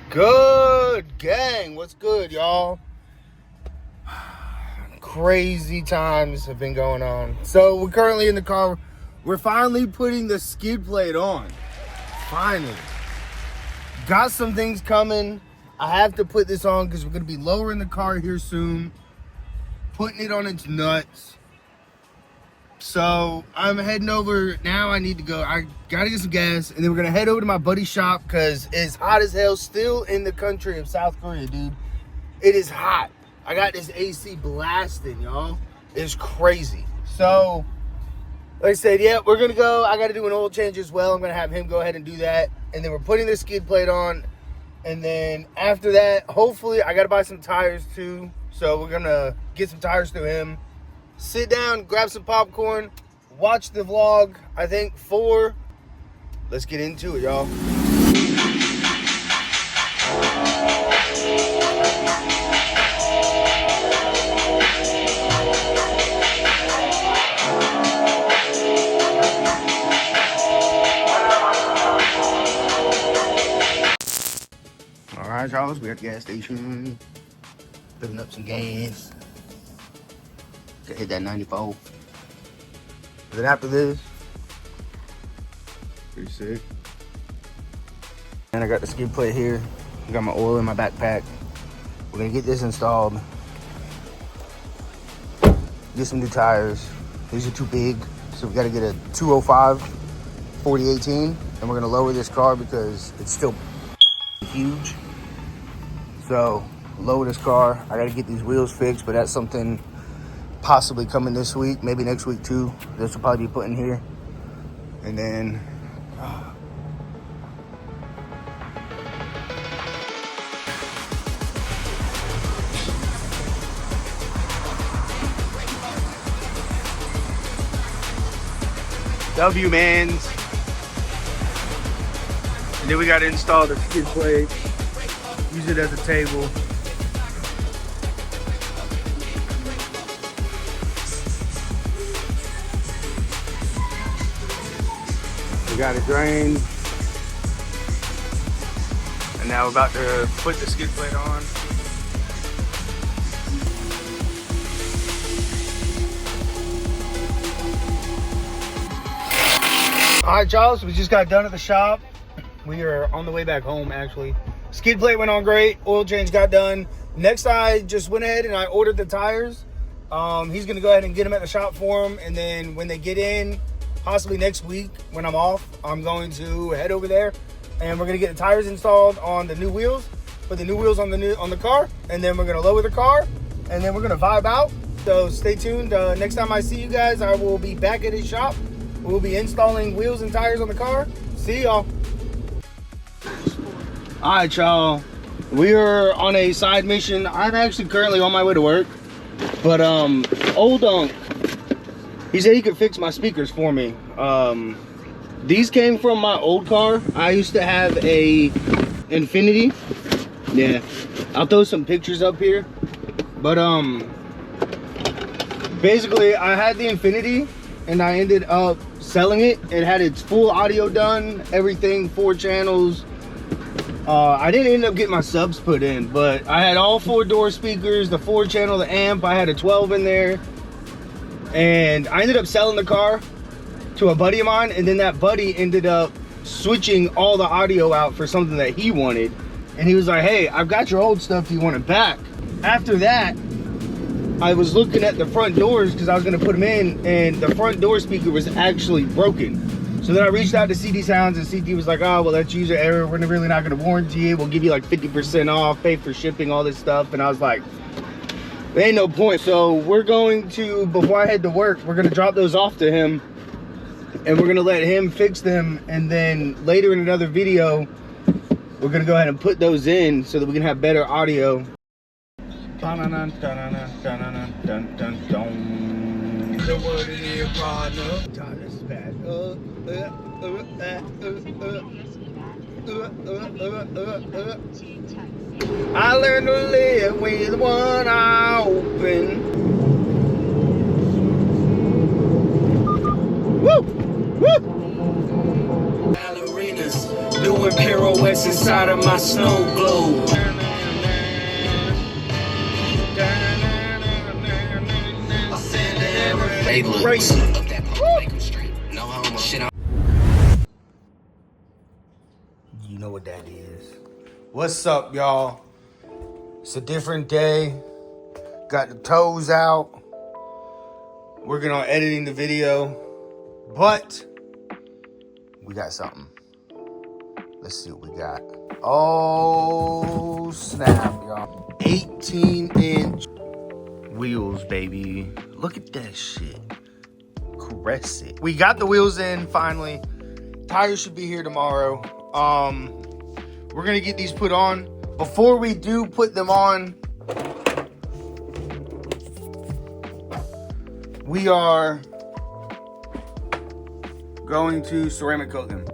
Good gang, what's good, y'all? Crazy times have been going on. So we're currently in the car. We're finally putting the skid plate on. Finally. Got some things coming. I have to put this on because we're going to be lowering the car here soon. Putting it on its nuts. So I'm heading over now. I need to go. I gotta get some gas, and then we're gonna head over to my buddy's shop because it's hot as hell still in the country of South Korea, dude. It is hot. I got this AC blasting, y'all. It's crazy. So, like I said, yeah, we're gonna go. I gotta do an oil change as well. I'm gonna have him go ahead and do that, and then we're putting the skid plate on, and then after that, hopefully, I gotta buy some tires too. So we're gonna get some tires through him. Sit down, grab some popcorn, watch the vlog, I think 4. Let's get into it, y'all. All right, y'all, we're at the gas station, filling up some gas. Hit that 94. Then after this, pretty sick. And I got the skid plate here. I got my oil in my backpack. We're gonna get this installed. Get some new tires. These are too big, so we gotta get a 205 4018, and we're gonna lower this car because it's still huge. So lower this car. I gotta get these wheels fixed, but that's something possibly coming this week, maybe next week too. This will probably be put in here. And then W mans. And then we gotta install the skid plate. Use it as a table. Got it drained, and now we're about to put the skid plate on. All right, y'all, so we just got done at the shop. We are on the way back home, actually. Skid plate went on great. Oil change got done. Next, I just went ahead and I ordered the tires. He's gonna go ahead and get them at the shop for him, and then when they get in, possibly next week when I'm off, I'm going to head over there and we're gonna get the tires installed on the new wheels, put the new wheels on the car, and then we're gonna lower the car, and then we're gonna vibe out. So stay tuned. Next time I see you guys, I will be back at his shop. We'll be installing wheels and tires on the car. See y'all. All right, y'all. We are on a side mission. I'm actually currently on my way to work, but old Dunk, he said he could fix my speakers for me. These came from my old car. I used to have a Infinity. Yeah, I'll throw some pictures up here. But basically I had the Infinity and I ended up selling it. It had its full audio done, everything, 4 channels. I didn't end up getting my subs put in, but I had all 4-door speakers, the 4-channel, the amp. I had a 12 in there. And I ended up selling the car to a buddy of mine, and then that buddy ended up switching all the audio out for something that he wanted. And he was like, hey, I've got your old stuff, do you want it back? After that, I was looking at the front doors because I was gonna put them in, and the front door speaker was actually broken. So then I reached out to CD Sounds, and CD was like, oh, well, that's user error. We're really not gonna warranty it. We'll give you like 50% off, pay for shipping, all this stuff. And I was like, there ain't no point. So we're going to, before I head to work, we're gonna drop those off to him, and we're gonna let him fix them, and then later in another video we're gonna go ahead and put those in so that we can have better audio. I learned to live with one eye open. Woo! Woo! Ballerinas, doing pirouettes inside of my snow globe. Hey, look. You know what that is. What's up, y'all? It's a different day. Got the toes out. Working on editing the video. But we got something. Let's see what we got. Oh, snap, y'all. 18-inch wheels, baby. Look at that shit. Caress it. We got the wheels in finally. Tires should be here tomorrow. We're gonna get these put on. Before we do put them on, we are going to ceramic coat them.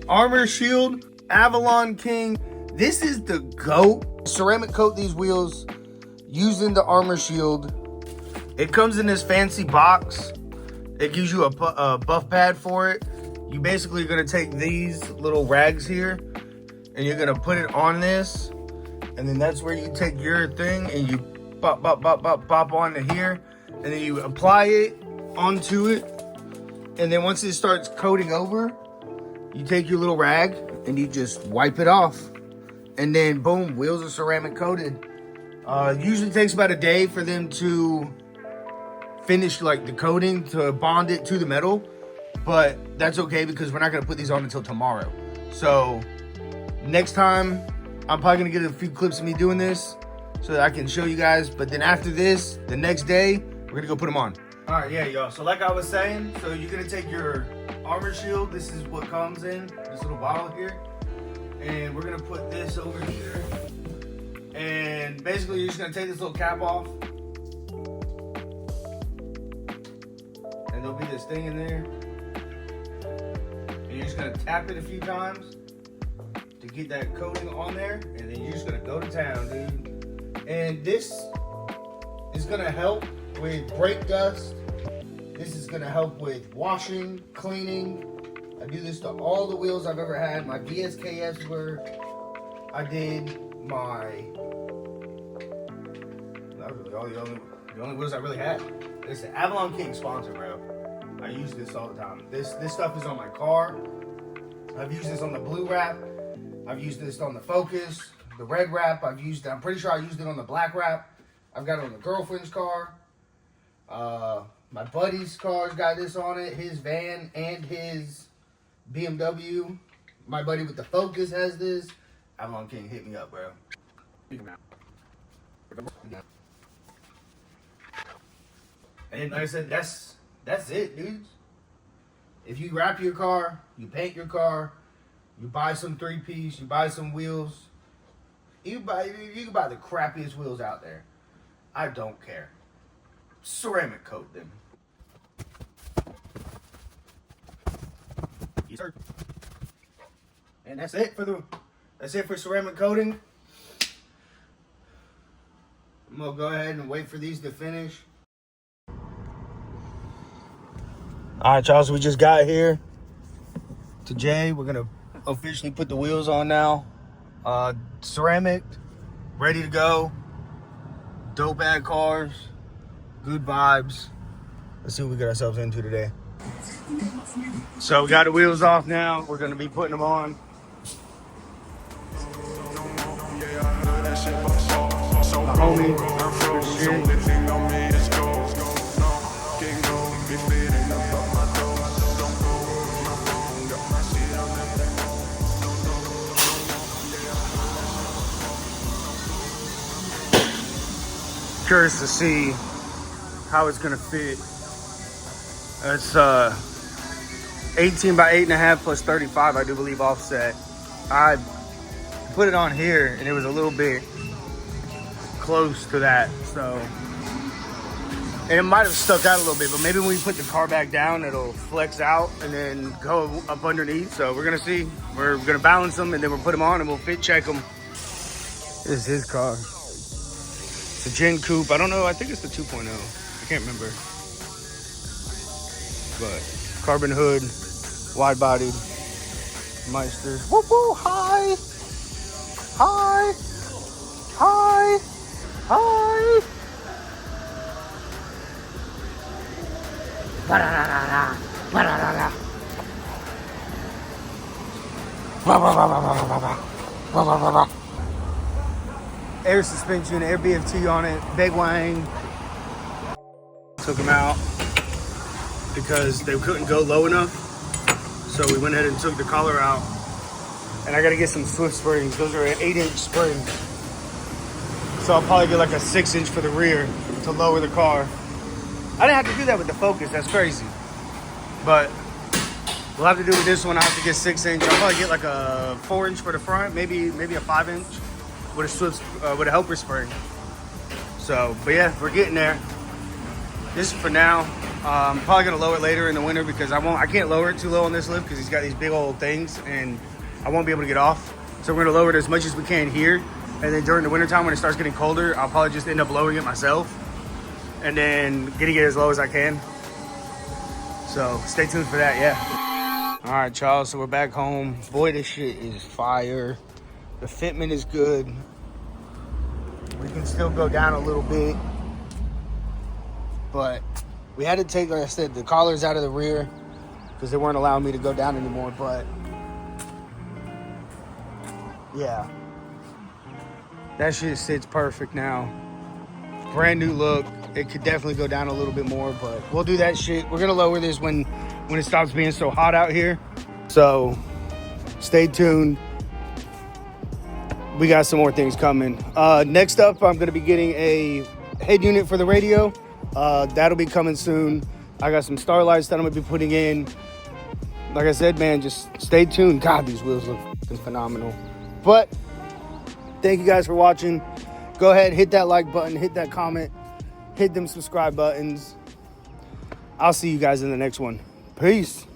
Armor Shield, Avalon King. This is the GOAT. Ceramic coat these wheels using the Armor Shield. It comes in this fancy box. It gives you a buff pad for it. You basically are gonna take these little rags here and you're gonna put it on this. And then that's where you take your thing and you pop onto here. And then you apply it onto it. And then once it starts coating over, you take your little rag and you just wipe it off. And then boom, wheels are ceramic coated. Usually takes about a day for them to finish like the coating, to bond it to the metal. But that's okay because we're not gonna put these on until tomorrow. So next time, I'm probably gonna get a few clips of me doing this so that I can show you guys. But then after this, the next day, we're gonna go put them on. All right, yeah, y'all. So like I was saying, so you're gonna take your Armor Shield. This is what comes in this little bottle here. And we're gonna put this over here. And basically you're just gonna take this little cap off. And there'll be this thing in there. And you're just gonna tap it a few times to get that coating on there. And then you're just gonna go to town, dude. And this is gonna help with brake dust. This is gonna help with washing, cleaning. I do this to all the wheels I've ever had. My VSKS were, I did my, that was really the only wheels I really had. It's an Avalon King sponsor, bro. I use this all the time. This stuff is on my car. I've used this on the blue wrap. I've used this on the Focus, the red wrap. I'm pretty sure I used it on the black wrap. I've got it on the girlfriend's car. My buddy's car's got this on it. His van and his BMW. My buddy with the Focus has this. Avalon King, hit me up, bro. And like I said, that's it, dudes. If you wrap your car, you paint your car, you buy some 3-piece, you buy some wheels. You can buy the crappiest wheels out there. I don't care. Ceramic coat them. Yes, sir. And that's it for ceramic coating. I'm gonna go ahead and wait for these to finish. All right, y'all, so we just got here to Jay. We're gonna officially put the wheels on now. Ceramic, ready to go. Dope bad cars, good vibes. Let's see what we got ourselves into today. So we got the wheels off now. We're gonna be putting them on. My homie, curious to see how it's gonna fit. It's 18 by 8.5 plus 35, I do believe, offset. I put it on here and it was a little bit close to that, so, and it might have stuck out a little bit, but maybe when we put the car back down, it'll flex out and then go up underneath. So we're gonna see. We're gonna balance them and then we'll put them on and we'll fit check them. This is his car. It's a Gen Coupe. I don't know. I think it's the 2.0. I can't remember. But carbon hood, wide bodied. Meister. Woo woo, hi. Hi. Hi. Hi. Ba-da-da-da-da. Ba-da-da-da. Ba-ba-ba-ba-ba-ba-ba. Air suspension, air BFT on it, big wang. Took them out because they couldn't go low enough. So we went ahead and took the collar out. And I gotta get some Swift springs. Those are an 8-inch springs. So I'll probably get like a 6-inch for the rear to lower the car. I didn't have to do that with the Focus, that's crazy. But we'll have to do with this one. I have to get 6-inch. I'll probably get like a 4-inch for the front, maybe a 5-inch with a Swift, with a helper spring. So, but yeah, we're getting there. This is for now. I'm probably gonna lower it later in the winter because I can't lower it too low on this lift because he's got these big old things and I won't be able to get off. So we're gonna lower it as much as we can here. And then during the winter time when it starts getting colder, I'll probably just end up lowering it myself and then getting it as low as I can. So stay tuned for that, yeah. All right, y'all, so we're back home. Boy, this shit is fire. The fitment is good. We can still go down a little bit, but we had to take, like I said, the collars out of the rear because they weren't allowing me to go down anymore, but yeah. That shit sits perfect now. Brand new look. It could definitely go down a little bit more, but we'll do that shit. We're gonna lower this when it stops being so hot out here. So stay tuned. We got some more things coming. Next up, I'm gonna be getting a head unit for the radio. That'll be coming soon. I got some starlights that I'm gonna be putting in. Like I said, man, just stay tuned. God, these wheels look phenomenal. But thank you guys for watching. Go ahead, hit that like button, hit that comment, hit them subscribe buttons. I'll see you guys in the next one. Peace.